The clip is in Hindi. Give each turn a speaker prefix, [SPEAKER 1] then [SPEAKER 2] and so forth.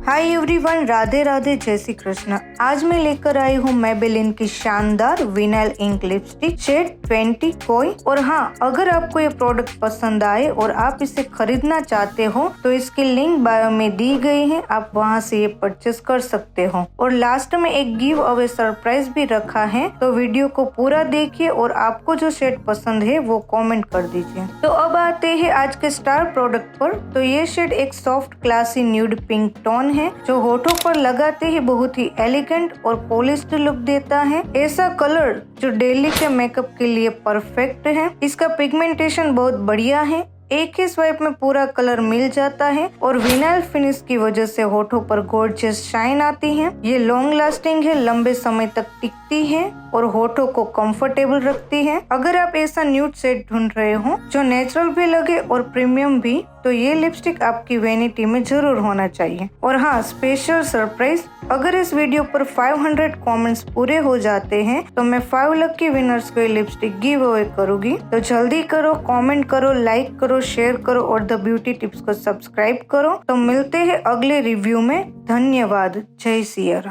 [SPEAKER 1] हाय एवरीवन, राधे राधे, जय श्री कृष्ण। आज मैं लेकर आई हूँ मेबेलिन की शानदार विनाइल इंक लिपस्टिक शेड 20 कोई। और हाँ, अगर आपको ये प्रोडक्ट पसंद आए और आप इसे खरीदना चाहते हो तो इसकी लिंक बायो में दी गई है, आप वहाँ से ये परचेस कर सकते हो। और लास्ट में एक गिव अवे सरप्राइज भी रखा है, तो वीडियो को पूरा देखिए और आपको जो शेड पसंद है वो कमेंट कर दीजिए। तो अब आते हैं आज के स्टार प्रोडक्ट पर। तो ये शेड एक soft classy nude pink tone है जो होठों पर लगाते ही बहुत ही एलिगेंट और पॉलिश्ड लुक देता है। ऐसा कलर जो डेली के मेकअप के लिए परफेक्ट है। इसका पिगमेंटेशन बहुत बढ़िया है, एक ही स्वाइप में पूरा कलर मिल जाता है और विनाइल फिनिश की वजह से होठों पर गॉर्जियस शाइन आती है। ये लॉन्ग लास्टिंग है, लंबे समय तक टिकती है और होठों को कंफर्टेबल रखती है। अगर आप ऐसा न्यूड शेड ढूंढ रहे हो जो नेचुरल भी लगे और प्रीमियम भी, तो ये लिपस्टिक आपकी वैनिटी में जरूर होना चाहिए। और हाँ, स्पेशल सरप्राइज, अगर इस वीडियो पर 500 कमेंट्स पूरे हो जाते हैं तो मैं 5 लकी विनर्स को ये लिपस्टिक गिव अवे करूंगी। तो जल्दी करो, कमेंट करो, लाइक करो, शेयर करो और द ब्यूटी टिप्स को सब्सक्राइब करो। तो मिलते हैं अगले रिव्यू में। धन्यवाद। जय सिया राम।